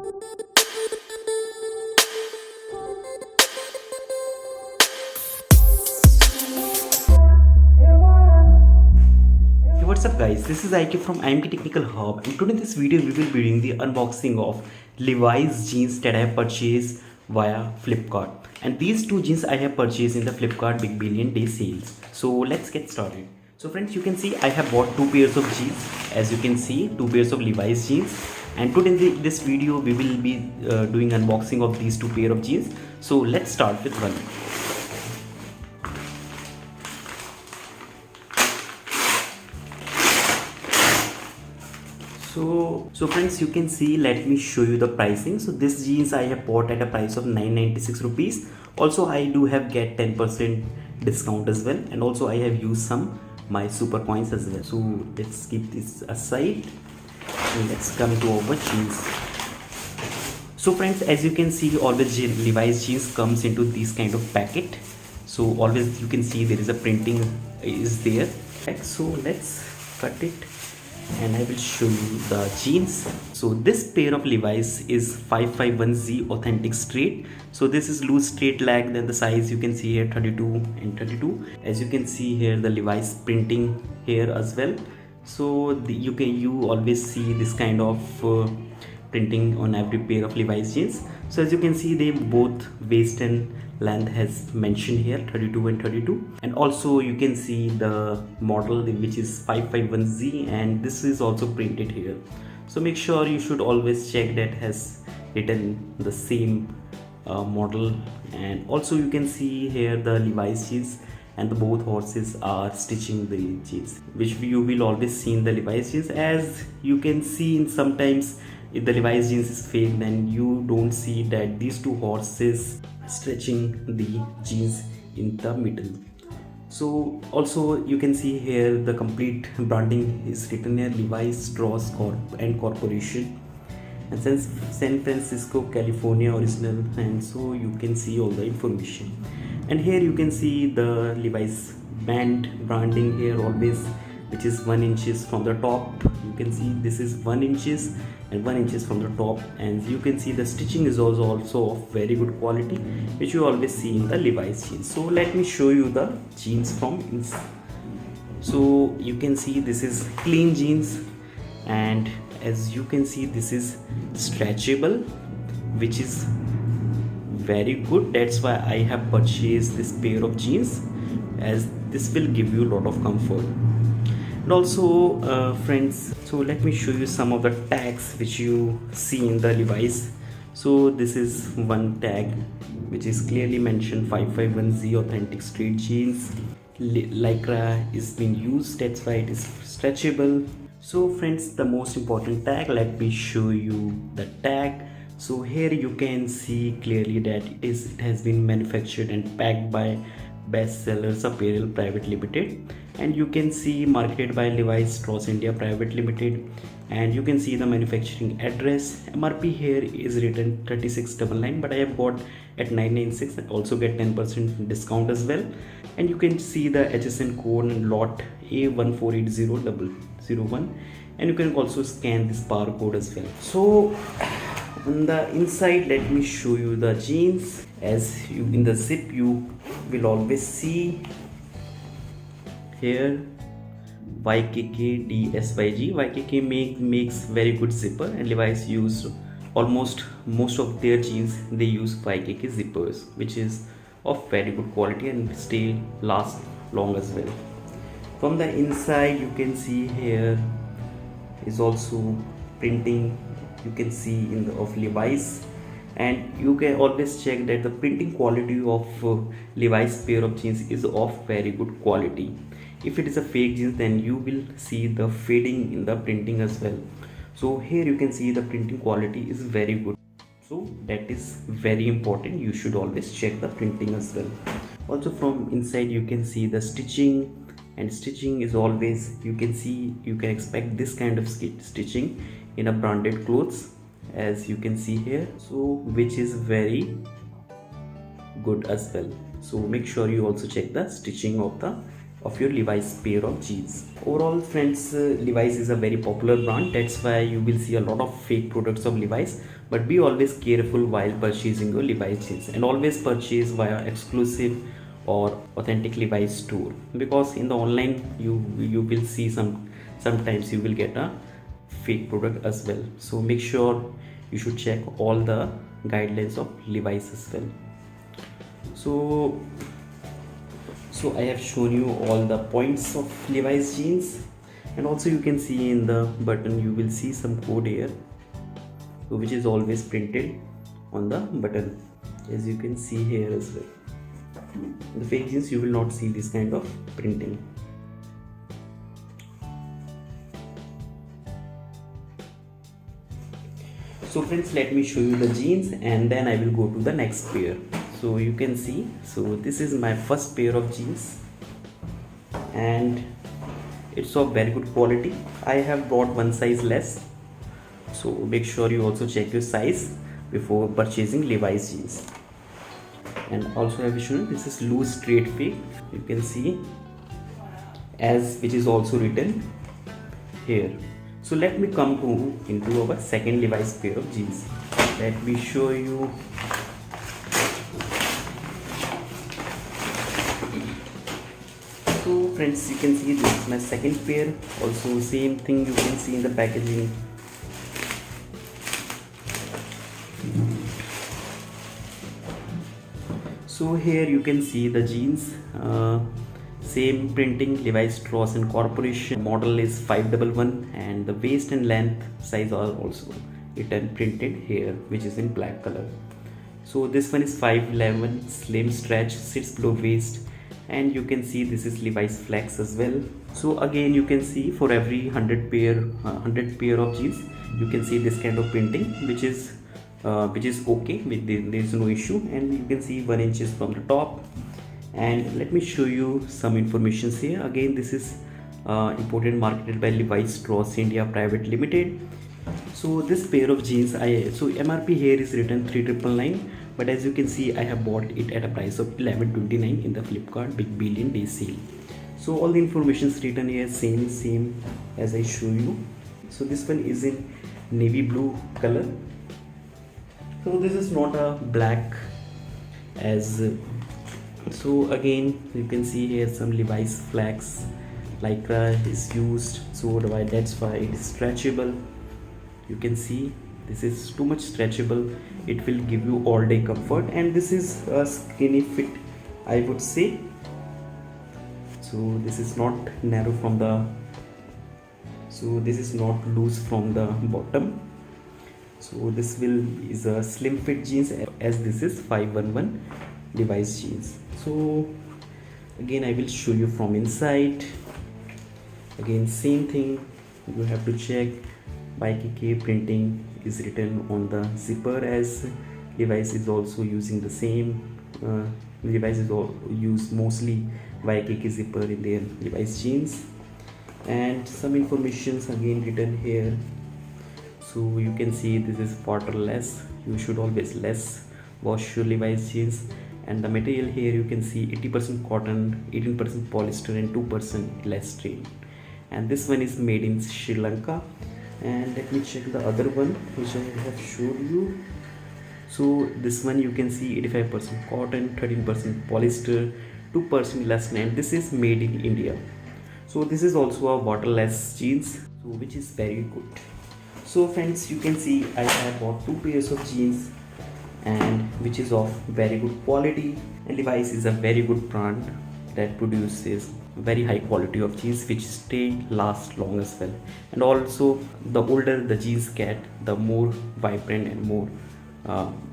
Hey, what's up guys, this is IK from IMK Technical Hub, and today in this video we will be doing the unboxing of Levi's jeans that I have purchased via Flipkart. And these two jeans I have purchased in the Flipkart Big Billion Day sales. So let's get started. So friends, you can see I have bought two pairs of jeans. As you can see, two pairs of Levi's jeans. And today in this video we will be doing unboxing of these two pair of jeans. So let's start with one. So friends, you can see, let me show you the pricing. So this jeans I have bought at a price of 996 rupees. Also I do have get 10% discount as well, and also I have used some my super coins as well. So let's keep this aside and let's come to our jeans. So friends, as you can see, always Levi's jeans comes into this kind of packet. So always you can see there is a printing is there. So let's cut it and I will show you the jeans. So this pair of Levi's is 551Z authentic straight. So this is loose straight leg. Then the size you can see here 32 and 32. As you can see here, the Levi's printing here as well. So you always see this kind of printing on every pair of Levi's jeans. So as you can see, they both waist and length has mentioned here 32 and 32, and also you can see the model which is 551Z, and this is also printed here. So make sure you should always check that has written the same model. And also you can see here the Levi's jeans, and the both horses are stitching the jeans, which you will always see in the Levi's jeans. As you can see, in sometimes if the Levi's jeans is fake, then you don't see that these two horses stretching the jeans in the middle. So also you can see here the complete branding is written here, Levi's Strauss and Corporation, and San Francisco, California original. And so you can see all the information. And here you can see the Levi's band branding here always, which is 1 inches from the top. You can see this is 1 inches and 1 inches from the top, and you can see the stitching is also of very good quality, which you always see in the Levi's jeans. So let me show you the jeans from inside. So you can see this is clean jeans, and as you can see this is stretchable, which is very good. That's why I have purchased this pair of jeans, as this will give you a lot of comfort. And also friends, so let me show you some of the tags which you see in the Levi's. So this is one tag which is clearly mentioned 551Z authentic straight jeans. Lycra is being used, that's why it is stretchable. So friends, the most important tag, let me show you the tag. So here you can see clearly that it has been manufactured and packed by Bestsellers Apparel Private Limited, and you can see marketed by Levi's Strauss India Private Limited. And you can see the manufacturing address. MRP here is written 3699, but I have bought at 996 and also get 10% discount as well. And you can see the HSN code and lot A1480001, and you can also scan this barcode as well. So on the inside, let me show you the jeans. As you in the zip, you will always see here YKK DSYG. YKK makes very good zipper, and Levi's used almost most of their jeans, they use YKK zippers, which is of very good quality and still last long as well. From the inside, you can see here is also printing, you can see in the of Levi's, and you can always check that the printing quality of Levi's pair of jeans is of very good quality. If it is a fake jeans, then you will see the fading in the printing as well. So here you can see the printing quality is very good. So that is very important, you should always check the printing as well. Also from inside you can see the stitching, and stitching is always, you can see, you can expect this kind of stitching in a branded clothes, as you can see here, so which is very good as well. So make sure you also check the stitching of your Levi's pair of jeans. Overall friends, Levi's is a very popular brand, that's why you will see a lot of fake products of Levi's. but be always careful while purchasing your Levi's jeans, and always purchase via exclusive or authentic Levi's store, because in the online you will see sometimes you will get a fake product as well. So make sure you should check all the guidelines of Levi's as well. So I have shown you all the points of Levi's jeans, and also you can see in the button you will see some code here, which is always printed on the button, as you can see here as well. The fake jeans you will not see this kind of printing. So friends, let me show you the jeans and then I will go to the next pair. So you can see, so this is my first pair of jeans and it's of very good quality. I have bought one size less, so make sure you also check your size before purchasing Levi's jeans. And also I have shown you this is loose straight fit, you can see, as which is also written here. So let me come into our second Levi's pair of jeans. Let me show you. So friends, you can see this is my second pair. Also same thing you can see in the packaging. So here you can see the jeans, same printing, Levi's Strauss and Corporation. Model is 511 and the waist and length size are also written printed here, which is in black color. So this one is 511, slim stretch, sits below waist, and you can see this is Levi's Flex as well. So again you can see for every 100 pair of jeans you can see this kind of printing, which is okay, there is no issue, and you can see 1 inches from the top. And let me show you some information here. Again, this is imported and marketed by Levi's Strauss India Private Limited. So this pair of jeans, so MRP here is written 3,999, but as you can see I have bought it at a price of 1129 in the Flipkart Big Billion Day sale. So all the information is written here same as I show you. So this one is in navy blue color. So this is not a black as so again you can see here some Levi's Flex lycra is used, so that's why it is stretchable. You can see this is too much stretchable, it will give you all day comfort, and this is a skinny fit, I would say. So this is not narrow from the, so this is not loose from the bottom. So this is a slim fit jeans, as this is 511 Levi's jeans. So again I will show you from inside. Again same thing, you have to check. YKK printing is written on the zipper, as Levi's is also using the same. Levi's is use mostly YKK zipper in their Levi's jeans, and some informations again written here. So you can see this is waterless, you should always less wash your Levi's jeans. And the material here you can see 80% cotton, 18% polyester and 2% elastane. And this one is made in Sri Lanka. And let me check the other one which I have showed you. So this one you can see 85% cotton, 13% polyester, 2% elastane, and this is made in India. So this is also a waterless jeans, so which is very good. So friends, you can see I have bought 2 pairs of jeans, and which is of very good quality. And Levi's is a very good brand that produces very high quality of jeans which last long as well. And also the older the jeans get, the more vibrant and more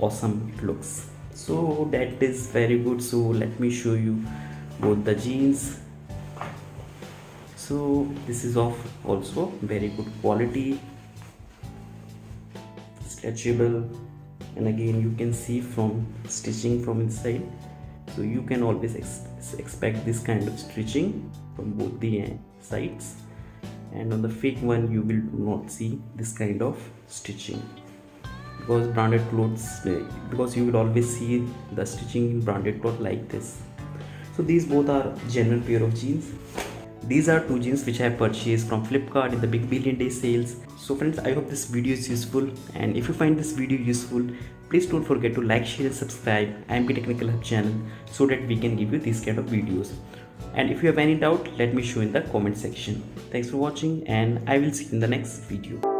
awesome it looks. So that is very good. So let me show you both the jeans. So this is of also very good quality, stretchable, and again you can see from stitching from inside, so you can always expect this kind of stitching from both the sides. And on the fake one you will not see this kind of stitching, because branded clothes, because you will always see the stitching in branded cloth like this. So these both are general pair of jeans. These are 2 jeans which I have purchased from Flipkart in the Big Billion Day sales. So friends, I hope this video is useful, and if you find this video useful, please don't forget to like, share and subscribe IMP Technical Hub channel so that we can give you these kind of videos. And if you have any doubt, let me show in the comment section. Thanks for watching, and I will see you in the next video.